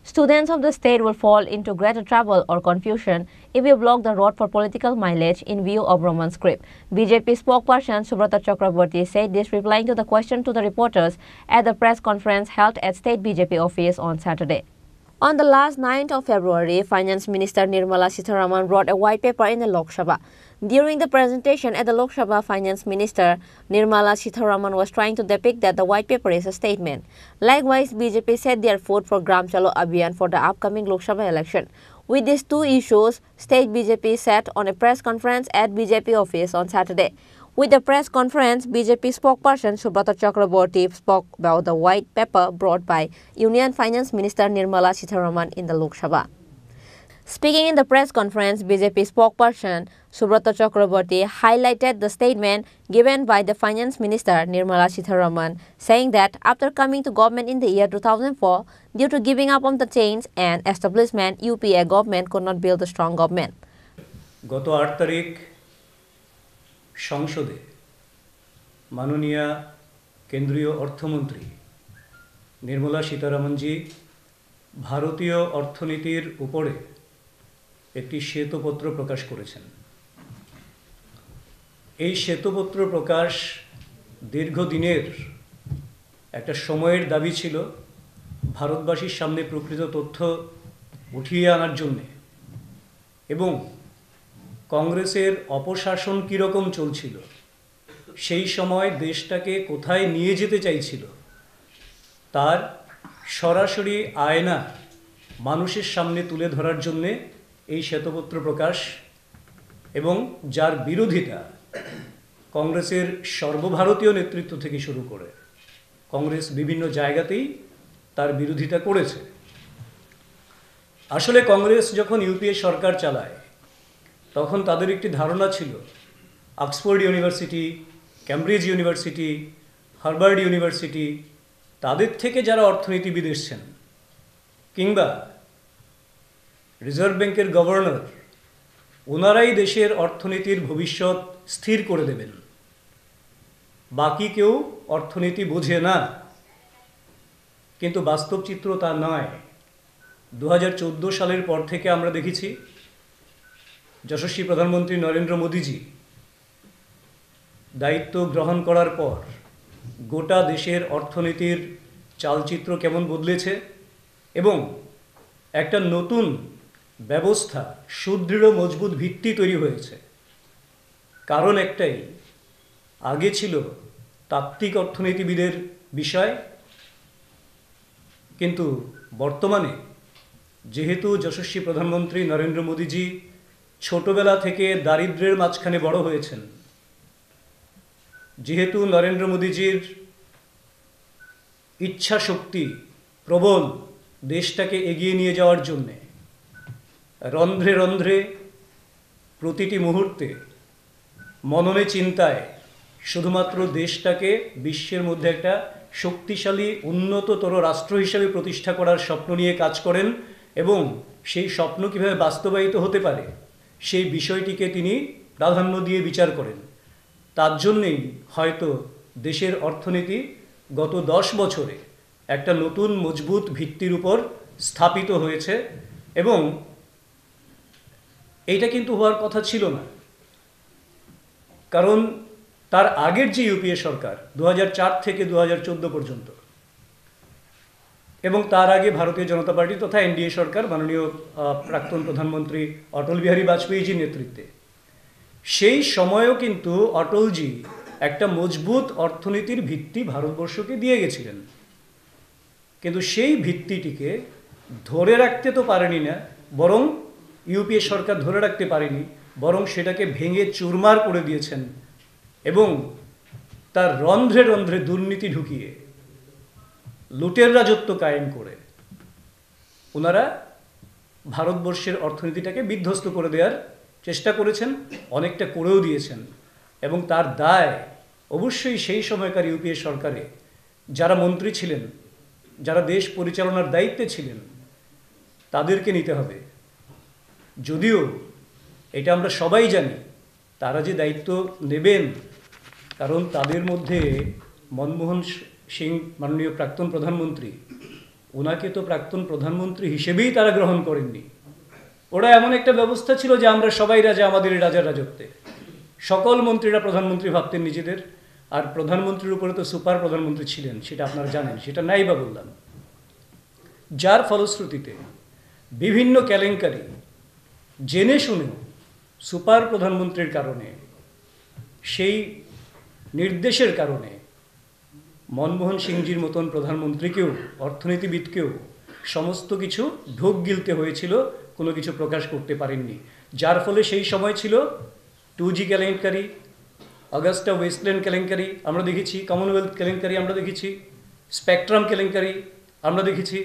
Students of the state will fall into greater trouble or confusion if we block the road for political mileage in view of Roman script. BJP spokesperson Subrata Chakraborty said this replying to the question to the reporters at the press conference held at State BJP office on Saturday. On the last 9th of February, Finance Minister Nirmala Sitharaman wrote a white paper in the Lok Sabha. During the presentation at the Lok Sabha, Finance Minister Nirmala Sitharaman was trying to depict that the white paper is a statement. Likewise, BJP set their foot for Gram Chalo Abhiyan for the upcoming Lok Sabha election. With these two issues, State BJP sat on a press conference at BJP office on Saturday. With the press conference, BJP spokesperson Subrata Chakraborty spoke about the white paper brought by Union Finance Minister Nirmala Sitharaman in the Lok Sabha. Speaking in the press conference, BJP spokesperson Subrata Chakraborty highlighted the statement given by the Finance Minister Nirmala Sitharaman, saying that after coming to government in the year 2004, due to giving up on the change and establishment, UPA government could not build a strong government. গত 8 তারিখ সংসদে মাননীয় কেন্দ্রীয় অর্থমন্ত্রী নির্মলা সীতারামনজি ভারতীয় অর্থনীতির উপরে একটি শ্বেতপত্র প্রকাশ করেছেন। এই শ্বেতপত্র প্রকাশ দীর্ঘদিনের একটা সময়ের দাবি ছিল ভারতবাসীর সামনে প্রকৃত তথ্য উঠিয়ে আনার জন্য এবং কংগ্রেসের অপশাসন কীরকম চলছিল, সেই সময় দেশটাকে কোথায় নিয়ে যেতে চাইছিল তার সরাসরি আয়না মানুষের সামনে তুলে ধরার জন্যে এই শ্বেতপত্র প্রকাশ, এবং যার বিরোধিতা কংগ্রেসের সর্বভারতীয় নেতৃত্ব থেকে শুরু করে কংগ্রেস বিভিন্ন জায়গাতেই তার বিরোধিতা করেছে। আসলে কংগ্রেস যখন ইউপিএ সরকার চালায় তখন তাদের একটি ধারণা ছিল Oxford university, Cambridge university, Harvard university, তাদের থেকে যারা অর্থনীতিবিদ এসছেন কিংবা রিজার্ভ ব্যাংকের গভর্নর, ওনারাই দেশের অর্থনীতির ভবিষ্যৎ স্থির করে দেবেন, বাকি কেউ অর্থনীতি বোঝে না। কিন্তু বাস্তব চিত্র তা নয়। 2014 সালের পর থেকে আমরা দেখেছি যশস্বী প্রধানমন্ত্রী নরেন্দ্র মোদীজি দায়িত্ব গ্রহণ করার পর গোটা দেশের অর্থনীতির চালচিত্র কেমন বদলেছে এবং একটা নতুন ব্যবস্থা, সুদৃঢ় মজবুত ভিত্তি তৈরি হয়েছে। কারণ একটাই, আগে ছিল তাত্ত্বিক অর্থনীতিবিদের বিষয়, কিন্তু বর্তমানে যেহেতু যশস্বী প্রধানমন্ত্রী নরেন্দ্র মোদীজি ছোটবেলা থেকে দারিদ্র্যের মাঝখানে বড় হয়েছেন, যেহেতু নরেন্দ্র মোদীজির ইচ্ছা শক্তি প্রবল দেশটাকে এগিয়ে নিয়ে যাওয়ার জন্যে, রন্ধ্রে রন্ধ্রে প্রতিটি মুহূর্তে মননে চিন্তায় শুধুমাত্র দেশটাকে বিশ্বের মধ্যে একটা শক্তিশালী উন্নততর রাষ্ট্র হিসেবে প্রতিষ্ঠা করার স্বপ্ন নিয়ে কাজ করেন এবং সেই স্বপ্ন কীভাবে বাস্তবায়িত হতে পারে সেই বিষয়টিকে তিনি প্রাধান্য দিয়ে বিচার করেন। তার জন্যেই হয়তো দেশের অর্থনীতি গত 10 বছরে একটা নতুন মজবুত ভিত্তির উপর স্থাপিত হয়েছে, এবং এইটা কিন্তু হওয়ার কথা ছিল না। কারণ তার আগের যে ইউপিএ সরকার 2004 থেকে 2014 পর্যন্ত, এবং তার আগে ভারতীয় জনতা পার্টি তথা এনডিএ সরকার মাননীয় প্রাক্তন প্রধানমন্ত্রী অটল বিহারী বাজপেয়ীজির নেতৃত্বে, সেই সময়ও কিন্তু অটলজি একটা মজবুত অর্থনীতির ভিত্তি ভারতবর্ষকে দিয়ে গেছিলেন। কিন্তু সেই ভিত্তিটিকে ধরে রাখতে তো পারেনি না, বরং ইউপিএ সরকার ধরে রাখতে পারেনি, বরং সেটাকে ভেঙে চুরমার করে দিয়েছেন এবং তার রন্ধ্রে রন্ধ্রে দুর্নীতি ঢুকিয়ে লুটের রাজত্ব কায়েম করে ওনারা ভারতবর্ষের অর্থনীতিটাকে বিধ্বস্ত করে দেওয়ার চেষ্টা করেছেন, অনেকটা করেও দিয়েছেন। এবং তার দায় অবশ্যই সেই সময়কার ইউপিএ সরকারে যারা মন্ত্রী ছিলেন, যারা দেশ পরিচালনার দায়িত্বে ছিলেন, তাদেরকে নিতে হবে। যদিও এটা আমরা সবাই জানি তারা যে দায়িত্ব নেবেন, কারণ তাদের মধ্যে মনমোহন সিং মাননীয় প্রাক্তন প্রধানমন্ত্রী ওনাকে তো প্রাক্তন প্রধানমন্ত্রী হিসেবেই তারা গ্রহণ করেননি। ওরা এমন একটা ব্যবস্থা ছিল যে আমরা সবাই রাজা, আমাদের রাজার রাজত্বে, সকল মন্ত্রীরা প্রধানমন্ত্রী ভাবতেন নিজেদের, আর প্রধানমন্ত্রীর উপরে তো সুপার প্রধানমন্ত্রী ছিলেন, সেটা আপনারা জানেন, সেটা নাই বা বললাম। যার ফলশ্রুতিতে বিভিন্ন কেলেঙ্কারি জেনে শুনেও সুপার প্রধানমন্ত্রীর কারণে, সেই নির্দেশের কারণে মনমোহন সিংজির মতন প্রধানমন্ত্রীকেও, অর্থনীতিবিদকেও সমস্ত কিছু ঢোক গিলতে হয়েছিল, কোনো কিছু প্রকাশ করতে পারেননি। যার ফলে সেই সময় ছিল 2G কেলেঙ্কারি, অগাস্টা ওয়েস্টল্যান্ড কেলেঙ্কারি আমরা দেখেছি, কমনওয়েলথ কেলেঙ্কারি আমরা দেখেছি, স্পেকট্রাম কেলেঙ্কারি আমরা দেখেছি,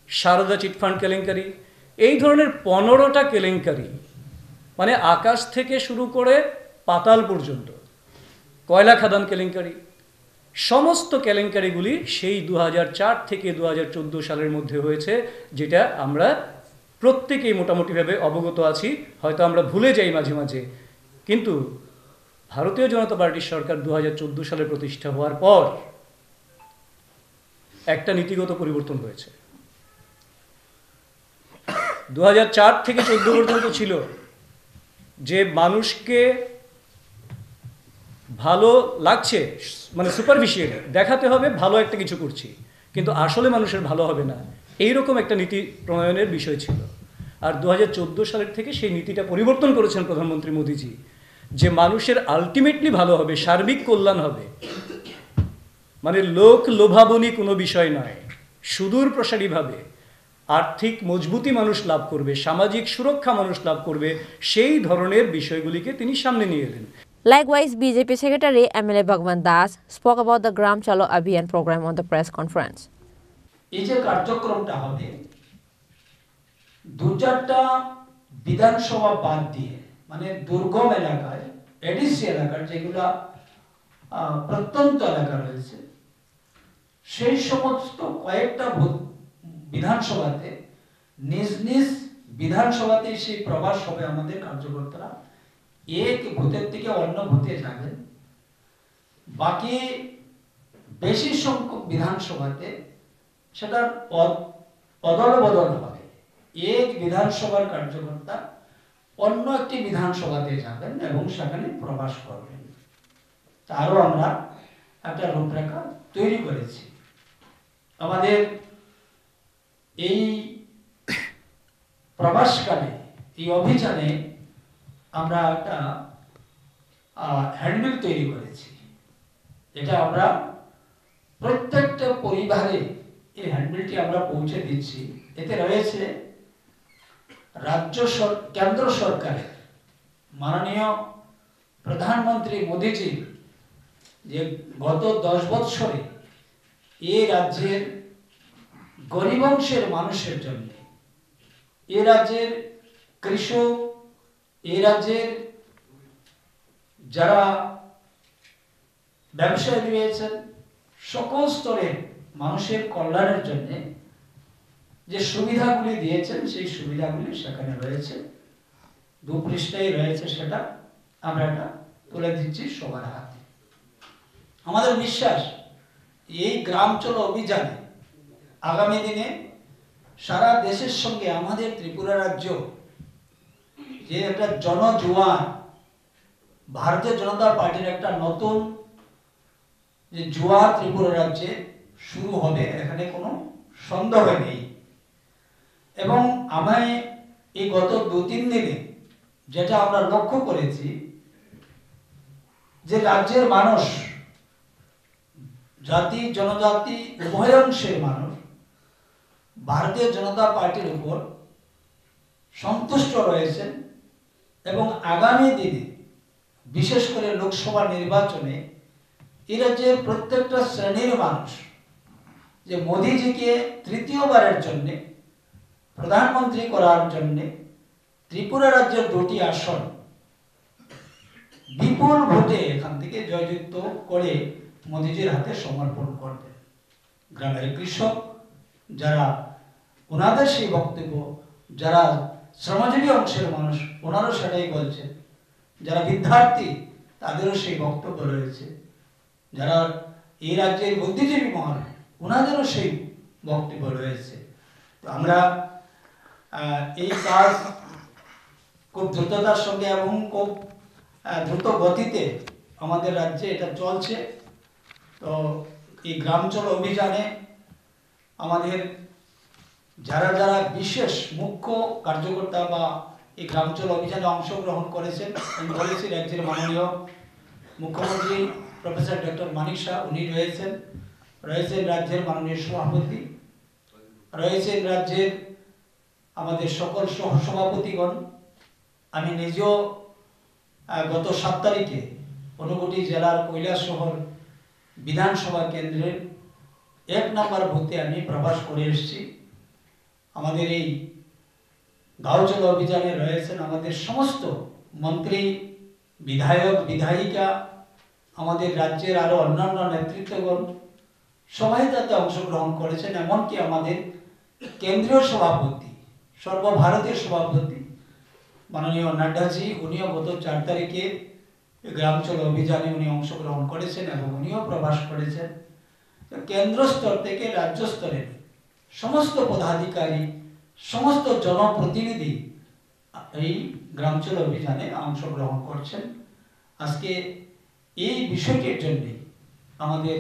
সারদা চিটফান্ড কেলেঙ্কারি, এই ধরনের 15টা কেলেঙ্কারি, মানে আকাশ থেকে শুরু করে পাতাল পর্যন্ত, কয়লা খাদান কেলেঙ্কারি, সমস্ত কেলেঙ্কারিগুলি সেই 2004 থেকে 2014 সালের মধ্যে হয়েছে, যেটা আমরা প্রত্যেকেই মোটামুটিভাবে অবগত আছি, হয়তো আমরা ভুলে যাই মাঝে মাঝে। কিন্তু ভারতীয় জনতা পার্টির সরকার 2014 সালে প্রতিষ্ঠা হওয়ার পর একটা নীতিগত পরিবর্তন হয়েছে। 2004 থেকে 14 পর্যন্ত ছিল যে মানুষকে ভালো লাগছে, মানে সুপারফিশিয়ালি দেখাতে হবে ভালো একটা কিছু করছি, কিন্তু আসলে মানুষের ভালো হবে না, এইরকম একটা নীতি প্রণয়নের বিষয় ছিল। আর 2014 সালের থেকে সেই নীতিটা পরিবর্তন করেছেন প্রধানমন্ত্রী মোদিজি, যে মানুষের আলটিমেটলি ভালো হবে, সার্বিক কল্যাণ হবে, মানে লোক লোভাবনী কোনো বিষয় নয়, সুদূর প্রসারীভাবে আর্থিক মজবুতি মানুষ লাভ করবে, সামাজিক সুরক্ষা মানুষ লাভ করবে, সেই ধরনের বিষয়গুলিকে তিনি সামনে নিয়ে এলেন। Likewise, BJP Secretary MLA Bhagwan Das spoke about the Gram Chalo Abhiyan program on the press conference. এই যে কার্যক্রমটা হবে 2-4টা বিধানসভা বাদ দিয়ে, মানে দুর্গম এলাকায়, এডিসি এলাকার যেগুলো প্রত্যন্ত এলাকা রয়েছে, সেই সমস্ত কয়েকটা বিধানসভাতে নিজ নিজ বিধানসভাতে সেই প্রবাস হবে আমাদের কার্যকর্তারা, এক ভূতের থেকে অন্য ভূতে যাবেন। বাকি বেশি সংখ্যক বিধানসভাতে সেটার অদল বদল হবে, এক বিধানসভার কার্যকর্তা অন্য একটি বিধানসভাতে যাবেন এবং সেখানে প্রবাস করবেন। তারও আমরা একটা রূপরেখা তৈরি করেছি। আমাদের এই প্রবাসকালে, এই অভিযানে আমরা একটা হ্যান্ডবিল তৈরি করেছি, এটা আমরা প্রত্যেকটা পরিবারে এই হ্যান্ডবিলটি আমরা পৌঁছে দিচ্ছি। এতে রয়েছে কেন্দ্র সরকারের মাননীয় প্রধানমন্ত্রী মোদিজি যে গত 10 বছরে এই রাজ্যের গরিব অংশের মানুষের জন্য, এই রাজ্যের কৃষক, এই রাজ্যের যারা ব্যবসায়ী রয়েছেন, সকল স্তরের মানুষের কল্যাণের জন্য যে সুবিধাগুলি দিয়েছেন, সেই সুবিধাগুলি সেখানে রয়েছে, 2 পৃষ্ঠায় রয়েছে, সেটা আমরা এটা তুলে দিচ্ছি সবার হাতে। আমাদের বিশ্বাস এই গ্রাম চলো অভিযানে আগামী দিনে সারা দেশের সঙ্গে আমাদের ত্রিপুরা রাজ্য যে একটা জনজোয়ার, ভারতীয় জনতা পার্টির একটা নতুন যে জোয়ার ত্রিপুরা রাজ্যে শুরু হবে, এখানে কোনো সন্দেহ নেই। এবং আমায় এই গত 2-3 দিনে যেটা আমরা লক্ষ্য করেছি, যে রাজ্যের মানুষ, জাতি জনজাতি উভয় অংশের মানুষ ভারতীয় জনতা পার্টির উপর সন্তুষ্ট রয়েছেন এবং আগামী দিনে বিশেষ করে লোকসভা নির্বাচনে এই রাজ্যের প্রত্যেকটা শ্রেণীর মানুষ যে মোদিজিকে তৃতীয়বারের জন্য প্রধানমন্ত্রী করার জন্য ত্রিপুরা রাজ্যের 2টি আসন বিপুল ভোটে এখান থেকে জয়যুক্ত করে মোদিজির হাতে সমর্পণ করবে। গ্রামের কৃষক যারা, ওনাদের সেই বক্তব্য, যারা শ্রমজীবী অংশের মানুষ ওনারও সেটাই বলছেন, যারা বিদ্যার্থী তাদেরও সেই বক্তব্য রয়েছে, যারা এই রাজ্যের বুদ্ধিজীবী মহল ওনাদেরও সেই বক্তব্য রয়েছে। তো আমরা এই কাজ খুব দ্রুততার সঙ্গে এবং খুব দ্রুত গতিতে আমাদের রাজ্যে এটা চলছে। তো এই গ্রামাঞ্চল অভিযানে আমাদের যারা যারা বিশেষ মুখ্য কার্যকর্তা বা এই গ্রামাঞ্চল অভিযানে অংশগ্রহণ করেছেন, আমি বলেছি রাজ্যের মাননীয় মুখ্যমন্ত্রী প্রফেসর ডক্টর মানিক শাহ উনি রয়েছেন রাজ্যের মাননীয় সভাপতি, রয়েছেন রাজ্যের আমাদের সকল সহসভাপতিগণ। আমি নিজেও গত 7 তারিখে ঊনকোটি জেলার কৈলাসহর বিধানসভা কেন্দ্রের 1 নম্বর বুথে আমি প্রবাস করে এসেছি। আমাদের এই গাঁওচল অভিযানে রয়েছেন আমাদের সমস্ত মন্ত্রী, বিধায়ক, বিধায়িকা, আমাদের রাজ্যের আরো অন্যান্য নেতৃত্বগণ সবাই তাতে অংশগ্রহণ করেছেন। এমনকি আমাদের কেন্দ্রীয় সভাপতি, সর্বভারতীয় সভাপতি মাননীয় নাড্ডাজি, উনিও গত 4 তারিখে গ্রামাঞ্চল অভিযানে উনি অংশগ্রহণ করেছেন এবং উনিও প্রবাস করেছেন। কেন্দ্র স্তর থেকে রাজ্য স্তরের সমস্ত পদাধিকারী, সমস্ত জনপ্রতিনিধি এই গ্রামাঞ্চল অভিযানে অংশগ্রহণ করছেন। আজকে এই বিষয়টির জন্য আমাদের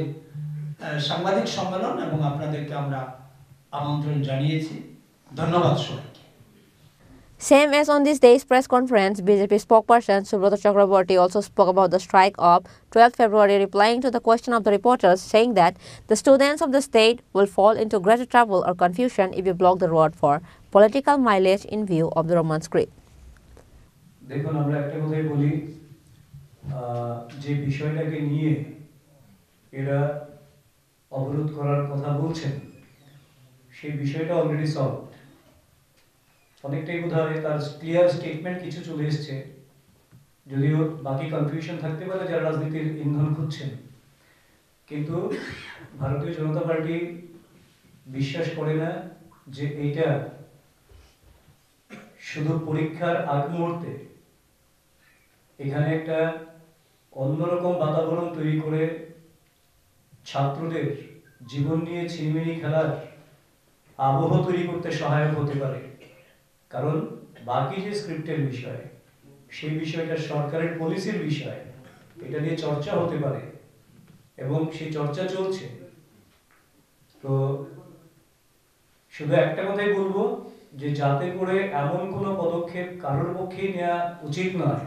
সাংবাদিক সম্মেলন এবং আপনাদেরকে আমরা আমন্ত্রণ জানিয়েছি। ধন্যবাদ সবাইকে। Same as on this day's press conference, BJP spokesperson Subrata Chakraborty also spoke about the strike of 12 February, replying to the question of the reporters, saying that the students of the state will fall into greater trouble or confusion if you block the road for political mileage in view of the Roman script. দেখুন, আমরা একটা কথাই বলি, যে বিষয়টাকে নিয়ে এরা অবরোধ করার কথা বলছেন সেই বিষয়টা অলরেডি সলভ। অনেকটাই বোধহয় তার ক্লিয়ার স্টেটমেন্ট কিছু চলে এসছে, যদিও বাকি কনফিউশন থাকতে পারে যারা রাজনীতির ইন্ধন খুঁজছেন। কিন্তু ভারতীয় জনতা পার্টি বিশ্বাস করে না যে এইটা শুধু পরীক্ষার আগ মুহূর্তে এখানে একটা অন্যরকম বাতাবরণ তৈরি করে ছাত্রদের জীবন নিয়ে ছিনিমিনি খেলার আবহ তৈরি করতে সহায়ক হতে পারে। কারণ বাকি যে স্ক্রিপ্টের বিষয়, সেই বিষয়টা সরকারের পলিসির বিষয়, এটা নিয়ে চর্চা হতে পারে এবং সেই চর্চা চলছে। তো শুধু একটা কথাই বলবো যে যাতে করে এমন কোনো পদক্ষেপ কারোর পক্ষেই নেওয়া উচিত নয়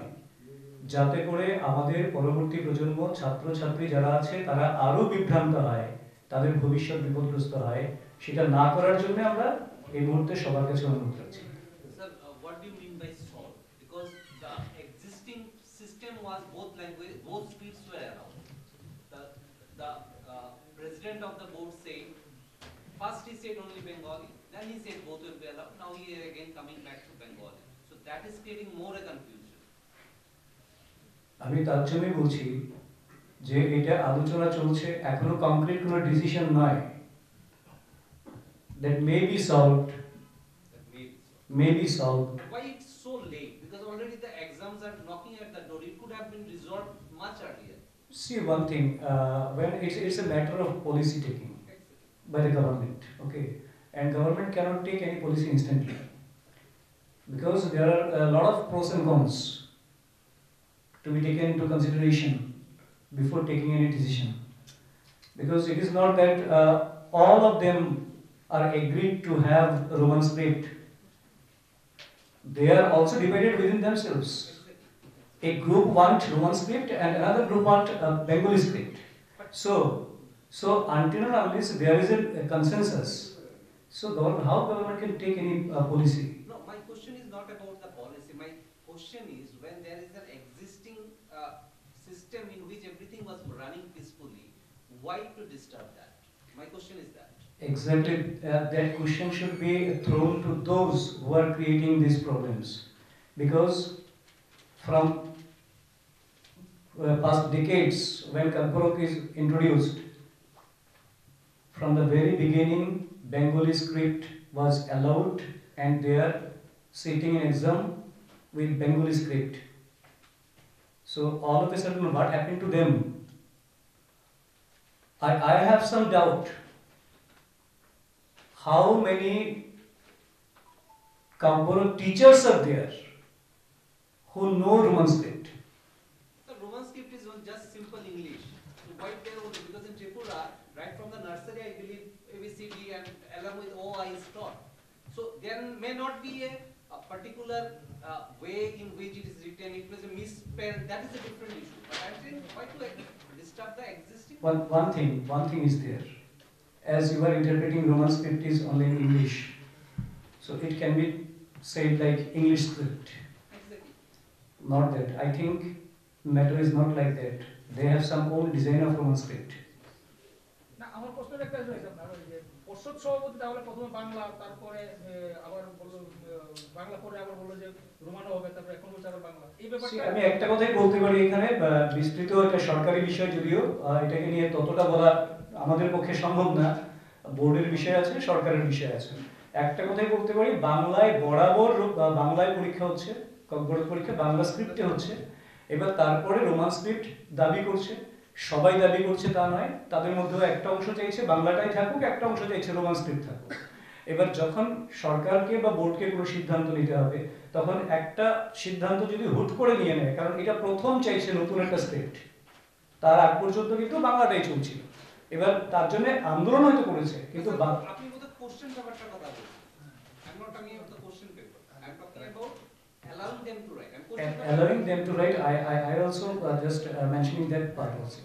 যাতে করে আমাদের পরবর্তী প্রজন্ম, ছাত্রছাত্রী যারা আছে তারা আরো বিভ্রান্ত হয়, তাদের ভবিষ্যৎ বিপদগ্রস্ত হয়, সেটা না করার জন্য আমরা এই মুহূর্তে সবার কাছে অনুরোধ করছি। Was both language, both speeds were allowed. The president of the board said, first he said only Bengali, then he said both will be allowed. Now he is again coming back to Bengali. So that is creating more a confusion. আমি তার জন্যই বলছি যে এটা আলোচনা চলছে, এখনো complete কোনো ডিসিশন নয়। That may be solved. May be solved. Why it's so late? Because already the exams are knocking at the door. It could have been resolved much earlier. See one thing, when it's a matter of policy taking by the government, okay, and government cannot take any policy instantly because there are a lot of pros and cons to be taken into consideration before taking any decision. Because it is not that all of them are agreed to have Roman script. They are also divided within themselves. A group want Roman script and another group want Bengali script. So until and unless there is a consensus, so how government can take any policy? No, my question is not about the policy. My question is when there is an existing system in which everything was running peacefully, why to disturb that? My question is that. Exactly, that question should be thrown to those who are creating these problems, because from past decades when Kalparok is introduced, from the very beginning Bengali script was allowed and they are sitting in exam with Bengali script. So all of a sudden what happened to them? I have some doubt how many Kamboro teachers are there who know Roman script? The Roman script is just simple English. So why there was, because in Tripura, right from the nursery, I believe ABCD and along with OI is taught. So there may not be a particular way in which it is written. It was a misspelled. That is a different issue. But I'm saying why to disturb the existing. One thing is there. As you are interpreting Roman script is only in English, so it can be said like English script. Exactly. Not that. I think matter is not like that. They have some own design of Roman script. না আমার প্রশ্নের একটা হয়েছে আপনার ওই যে পর্ষদ সভাপতি তাহলে প্রথমে বাংলা তারপরে আবার বললো বাংলা পরে আবার বললো যে রোমানো হবে তারপরে এখন বলছে আবার বাংলা এই ব্যাপারটা আমি একটা কথাই বলতে পারি এখানে বিস্তৃত একটা সরকারি বিষয় যদিও এটাকে নিয়ে ততটা বলা আমাদের পক্ষে সম্ভব না বোর্ডের বিষয় আছে সরকারের বিষয় আছে একটা কথাই বলতে পারি বাংলায় বরাবর বাংলায় পরীক্ষা হচ্ছে বোর্ড পরীক্ষা বাংলা স্ক্রিপ্টে হচ্ছে এবার তারপরে রোমান স্ক্রিপ্ট দাবি করছে সবাই দাবি করছে তা নয় তাদের মধ্যেও একটা অংশ চাইছে বাংলাটাই থাকুক একটা অংশ চাইছে রোমান স্ক্রিপ্ট থাকুক এবার যখন সরকারকে বা বোর্ডকে কোনো সিদ্ধান্ত নিতে হবে তখন একটা সিদ্ধান্ত যদি হুট করে নিয়ে নেয় কারণ এটা প্রথম চাইছে নতুন একটা স্ক্রিপ্ট তার আগ পর্যন্ত কিন্তু বাংলাটাই চলছিল এবার তার জন্য আন্দোলন হয়তো করেছে কিন্তু আপনি বোধহয় কোশ্চেন পেপারটার কথা বলছেন I'm not talking about the question paper I'm talking about allowing them to write allowing them to write I also just mentioning that part also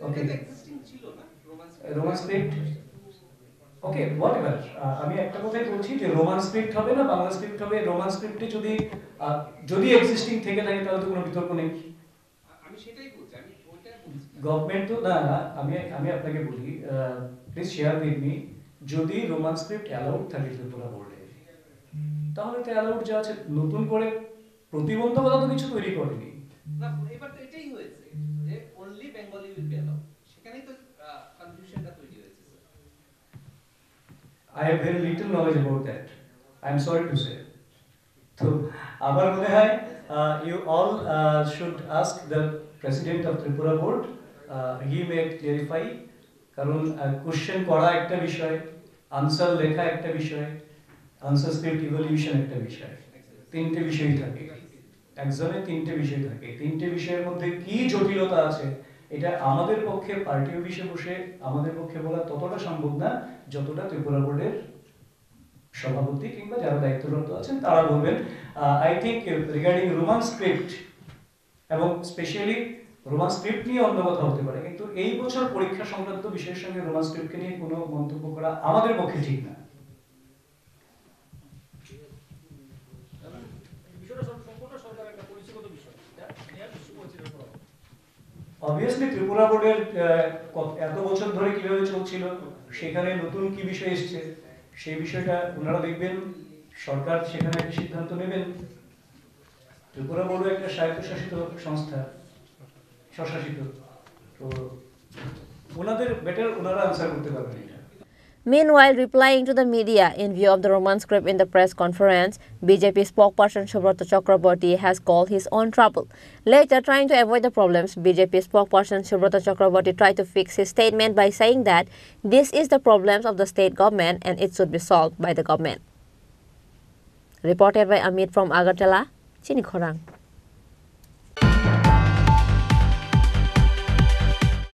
okay existing ছিল না রোমান স্ক্রিপ্ট ওকে হোয়াটএভার আমি একটা কথাই বলছি যে Roman script হবে না Bangla script হবে রোমান স্ক্রিপ্টে যদি এক্সিস্টিং থেকে থাকে তাহলে তো কোনো বিতর্ক নেই আমি সেটাই বলছি আমি ওটা বলছি গভর্নমেন্ট তো না আমি আপনাকে বলি প্লিজ শেয়ার উইথ মি যদি রোমান স্ক্রিপ্ট অ্যালাউড থাকে ত্রিপুরা বোর্ডে তাহলে তো অ্যালাউড যা আছে নতুন করে প্রতিবন্ধকতা তো কিছু তৈরি করেনি না এবার তো এটাই হয়েছে যে only Bengali will be allowed সেখানেই তো কনফিউশনটা তৈরি হয়েছে sir I have very little knowledge about that. I am sorry to say. So, আমার মনে হয় you all should ask the president of Tripura board. He may clarify. কারণ question করা একটা বিষয়, আনসার লেখা একটা বিষয়, আনসার স্ক্রিপ্ট ইভ্যালুয়েশন একটা বিষয়। তিনটে বিষয় থাকে। একজনে তিনটে বিষয় থাকে। তিনটে বিষয়ের মধ্যে কি জটিলতা আছে এটা আমাদের পক্ষে পার্টি অফিসে বসে আমাদের পক্ষে বলা ততটা সম্ভব না যতটা ত্রিপুরা বোর্ডের সভাপতি কিংবা যারা দায়িত্বরত আছেন তারা বলবেন I think regarding Roman script এবং স্পেশালি রোমান স্ক্রিপ্ট নিয়ে অন্য কথা হতে পারে কিন্তু এই বছর পরীক্ষা সংক্রান্ত বিষয়ের সঙ্গে রোমান স্ক্রিপ্টকে নিয়ে কোনো মন্তব্য করা আমাদের পক্ষে ঠিক না অবভিয়াসলি ত্রিপুরা বোর্ডের এত বছর ধরে কিভাবে চলছিল সেখানে নতুন কি বিষয় এসেছে সেই বিষয়টা ওনারা দেখবেন সরকার সেখানে একটা সিদ্ধান্ত নেবেন ত্রিপুরা বোর্ড একটা স্বায়ত্তশাসিত সংস্থা স্বশাসিত তো ওনাদের বেটার ওনারা আনসার করতে পারবেন এটা Meanwhile, replying to the media in view of the Roman script in the press conference, BJP spokesperson Subrata Chakraborty has called his own trouble. Later, trying to avoid the problems, BJP spokesperson Subrata Chakraborty tried to fix his statement by saying that this is the problems of the state government and it should be solved by the government. Reported by Amit from Agartala, Chini Khorang.